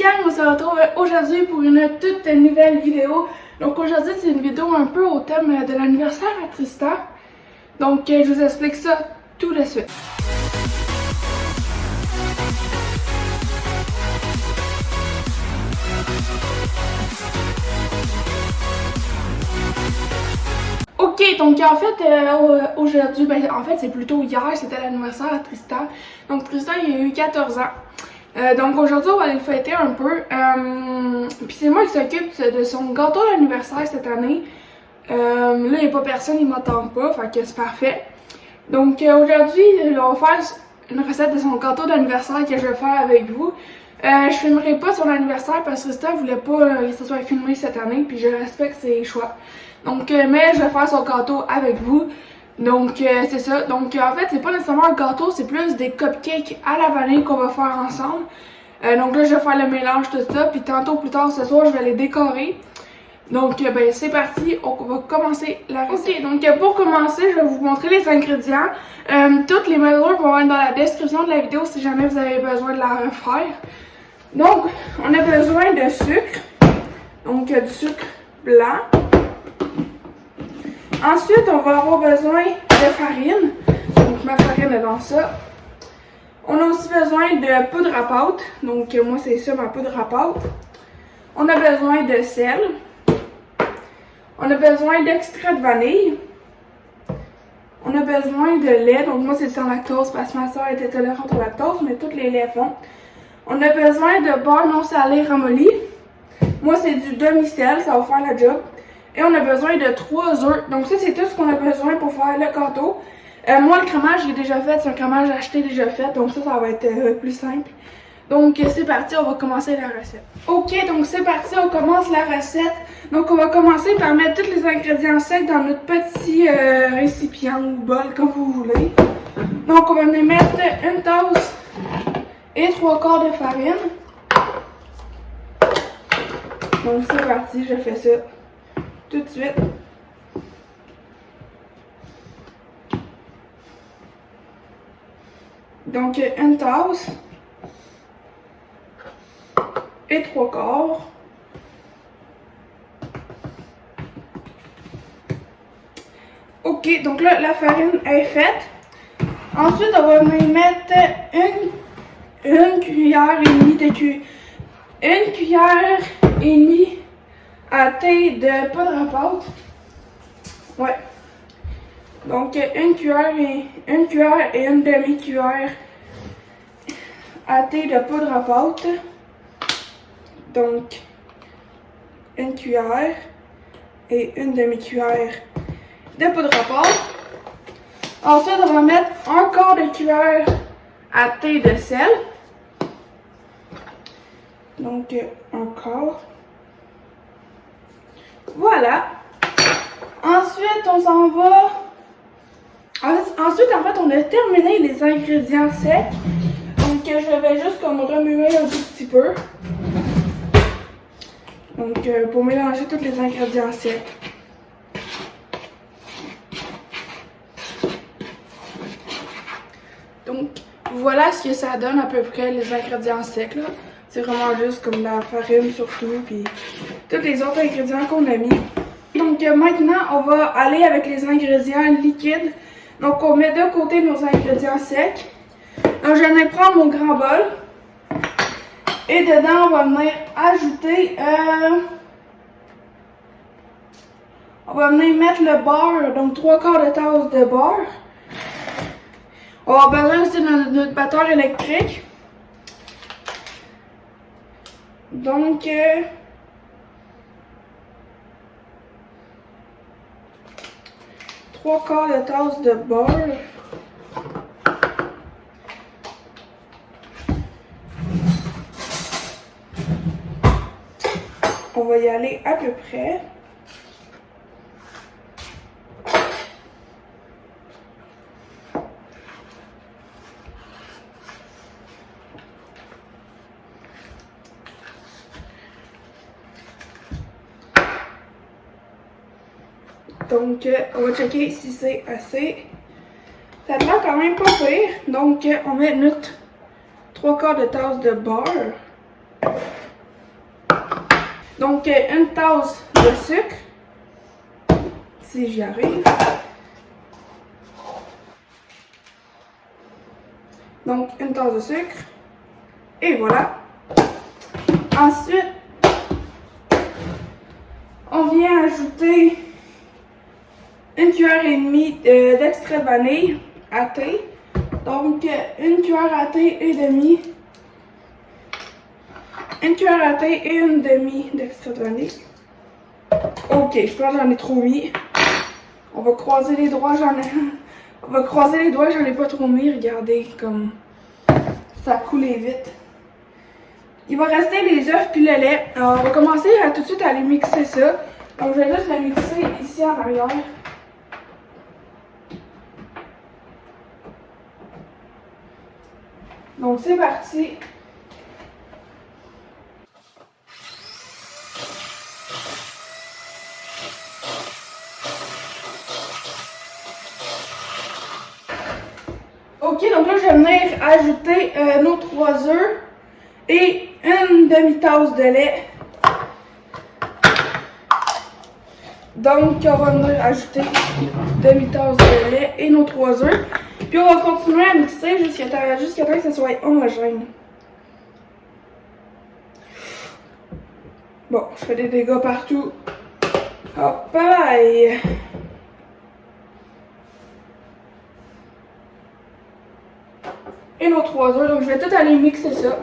gang, on se retrouve aujourd'hui pour une toute nouvelle vidéo. Donc aujourd'hui c'est une vidéo un peu au thème de l'anniversaire à Tristan. Donc je vous explique ça tout de suite. Ok, donc en fait aujourd'hui, en fait c'est plutôt hier, c'était l'anniversaire à Tristan. Donc Tristan il a eu 14 ans. Donc aujourd'hui on va aller le fêter un peu. Puis c'est moi qui s'occupe de son gâteau d'anniversaire cette année. Là il n'y a pas personne, il m'entend pas, fait que c'est parfait. Donc aujourd'hui on va faire une recette de son gâteau d'anniversaire que je vais faire avec vous. Je filmerai pas son anniversaire parce que Tristan voulait pas que ça soit filmé cette année, puis je respecte ses choix. Donc mais je vais faire son gâteau avec vous. Donc c'est ça. Donc en fait c'est pas nécessairement un gâteau, c'est plus des cupcakes à la vanille qu'on va faire ensemble. Donc là je vais faire le mélange tout ça, puis tantôt plus tard ce soir je vais les décorer. Donc ben c'est parti, on va commencer la recette. Ok, donc pour commencer je vais vous montrer les ingrédients. Toutes les mesures vont être dans la description de la vidéo si jamais vous avez besoin de la refaire. Donc on a besoin de sucre, donc du sucre blanc. Ensuite, on va avoir besoin de farine. Donc, ma farine est dans ça. On a aussi besoin de poudre à pâte. Donc, moi, c'est ça, ma poudre à pâte. On a besoin de sel. On a besoin d'extrait de vanille. On a besoin de lait. Donc, moi, c'est sans lactose parce que ma soeur était tolérante au lactose, mais tous les laits font. On a besoin de beurre non salé ramolli. Moi, c'est du demi-sel, ça va faire la job. Et on a besoin de 3 œufs. Donc ça, c'est tout ce qu'on a besoin pour faire le gâteau. Moi, le crémage, j'ai déjà fait. C'est un crémage acheté déjà fait. Donc ça va être plus simple. Donc c'est parti, on va commencer la recette. Ok, donc c'est parti, on commence la recette. Donc on va commencer par mettre tous les ingrédients secs dans notre petit récipient ou bol, comme vous voulez. Donc on va venir mettre une tasse et 3/4 de farine. Donc c'est parti, je fais ça tout de suite. Donc une tasse et 3/4. Ok, donc là la farine est faite. Ensuite on va venir mettre une cuillère et demie une cuillère et demie à thé de poudre à pâte. Ouais. Donc une cuillère et une demi-cuillère à thé de poudre à pâte. Donc une cuillère et une demi-cuillère de poudre à pâte. Ensuite on va mettre 1/4 de cuillère à thé de sel. Donc 1/4. Voilà. Ensuite, on s'en va. Ensuite, en fait, on a terminé les ingrédients secs. Donc, je vais juste comme remuer un tout petit peu. Donc, pour mélanger tous les ingrédients secs. Donc, voilà ce que ça donne à peu près les ingrédients secs, là. C'est vraiment juste comme la farine surtout, puis tous les autres ingrédients qu'on a mis. Donc maintenant, on va aller avec les ingrédients liquides. Donc on met de côté nos ingrédients secs. Donc je vais prendre mon grand bol. Et dedans, on va venir ajouter... on va venir mettre le beurre, donc 3/4 de tasse de beurre. On va avoir besoin aussi de notre batteur électrique. Donc, 3/4 de tasse de beurre. On va y aller à peu près. Donc, on va checker si c'est assez. Ça a l'air quand même pas pire. Donc, on met notre 3/4 de tasse de beurre. Donc, une tasse de sucre, si j'y arrive. Donc, une tasse de sucre. Et voilà. Ensuite, on vient ajouter une cuillère et demie d'extrait de vanille à thé. Donc, une cuillère à thé et demie. Une cuillère à thé et une demi d'extrait de vanille. Ok, je pense que j'en ai trop mis. On va croiser les doigts, On va croiser les doigts, j'en ai pas trop mis. Regardez comme ça a coulé vite. Il va rester les œufs puis le lait. Alors, on va commencer à tout de suite à aller mixer ça. Donc, je vais juste le mixer ici en arrière. Donc, c'est parti. Ok, donc là, je vais venir ajouter nos 3 œufs et une demi-tasse de lait. Donc, on va venir ajouter une demi-tasse de lait et nos 3 œufs. Puis, on va continuer à mixer jusqu'à temps que ça soit homogène. Bon, je fais des dégâts partout. Hop, bye! Et nos 3 œufs, donc je vais tout aller mixer ça.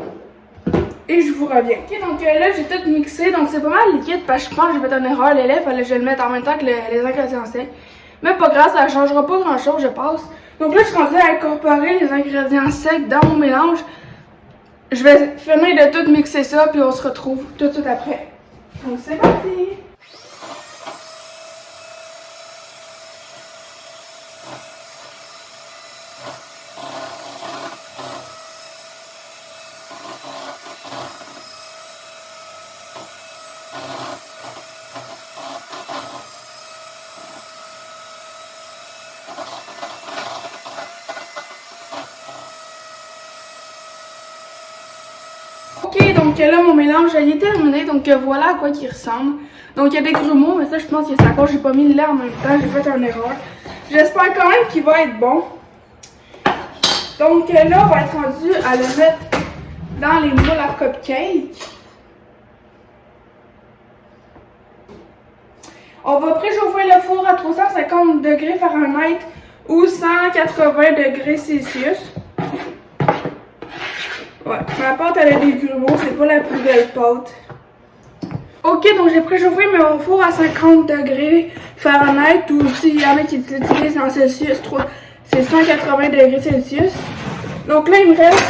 Et je vous reviens. Ok, donc là j'ai tout mixé, donc c'est pas mal liquide parce que je pense que j'ai fait une erreur. Les lait, fallait que je le mette en même temps que les ingrédients secs. Mais pas grave, ça changera pas grand chose, je pense. Donc là je suis rendue à incorporer les ingrédients secs dans mon mélange. Je vais finir de tout mixer ça, puis on se retrouve tout de suite après. Donc c'est parti! Ok, donc là mon mélange il est terminé, donc voilà à quoi il ressemble. Donc il y a des grumeaux, mais ça je pense que c'est à cause que j'ai pas mis le lait en même temps, j'ai fait une erreur. J'espère quand même qu'il va être bon. Donc là on va être rendu à le mettre dans les moules à cupcake. On va préchauffer le four à 350 degrés Fahrenheit ou 180 degrés Celsius. Ouais, ma pâte elle a des grumeaux, c'est pas la plus belle pâte. Ok, donc j'ai préchauffé mon four à 50 degrés Fahrenheit ou s'il y en a qui l'utilisent en Celsius, c'est 180 degrés Celsius. Donc là, il me reste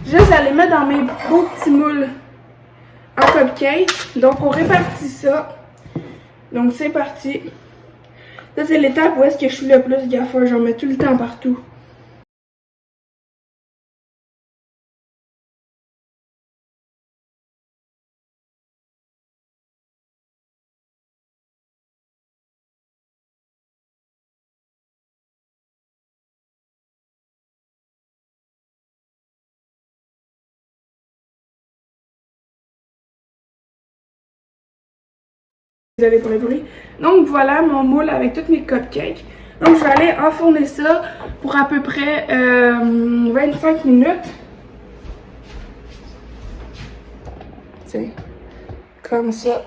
juste à les mettre dans mes beaux petits moules en cupcake. Donc on répartit ça. Donc c'est parti. Ça c'est l'étape où est-ce que je suis le plus gaffeur, j'en mets tout le temps partout. Désolée pour le bruit. Donc voilà mon moule avec toutes mes cupcakes. Donc je vais aller enfourner ça pour à peu près 25 minutes. C'est comme ça.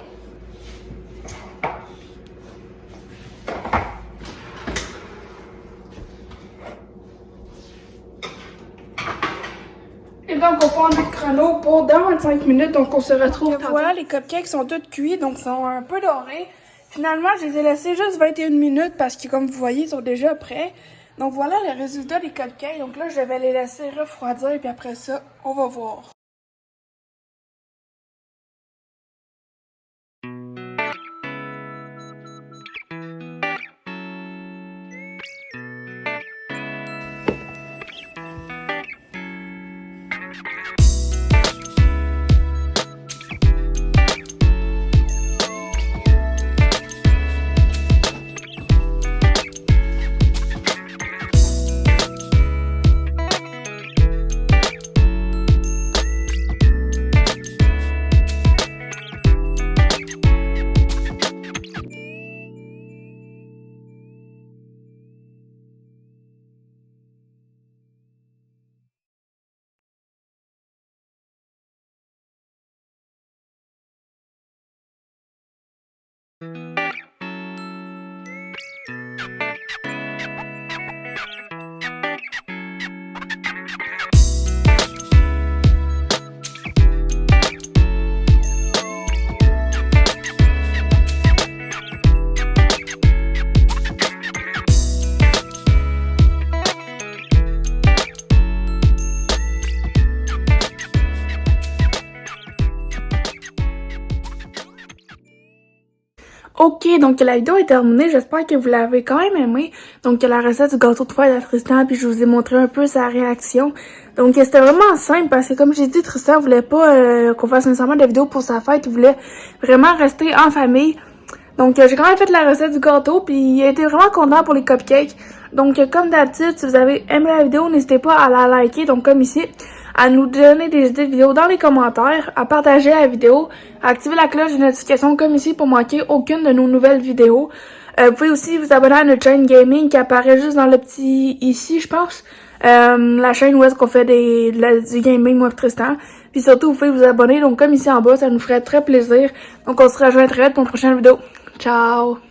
Et donc on prend le chrono pour dans 25 minutes, donc on se retrouve. Voilà, les cupcakes sont toutes cuits, donc sont un peu dorés. Finalement, je les ai laissés juste 21 minutes parce que comme vous voyez, ils sont déjà prêts. Donc voilà le résultat des cupcakes. Donc là, je vais les laisser refroidir, puis après ça, on va voir. Ok, donc la vidéo est terminée, j'espère que vous l'avez quand même aimée. Donc la recette du gâteau de fête à Tristan, puis je vous ai montré un peu sa réaction. Donc c'était vraiment simple parce que comme j'ai dit, Tristan voulait pas qu'on fasse nécessairement de vidéo pour sa fête, il voulait vraiment rester en famille. Donc j'ai quand même fait la recette du gâteau, puis il a été vraiment content pour les cupcakes. Donc comme d'habitude, si vous avez aimé la vidéo, n'hésitez pas à la liker, donc comme ici, à nous donner des idées de vidéos dans les commentaires, à partager la vidéo, à activer la cloche de notification comme ici pour manquer aucune de nos nouvelles vidéos. Vous pouvez aussi vous abonner à notre chaîne gaming qui apparaît juste dans le petit ici, je pense. La chaîne où est-ce qu'on fait du gaming, moi et Tristan. Puis surtout, vous pouvez vous abonner, donc comme ici en bas, ça nous ferait très plaisir. Donc on se rejoint très vite pour une prochaine vidéo. Ciao!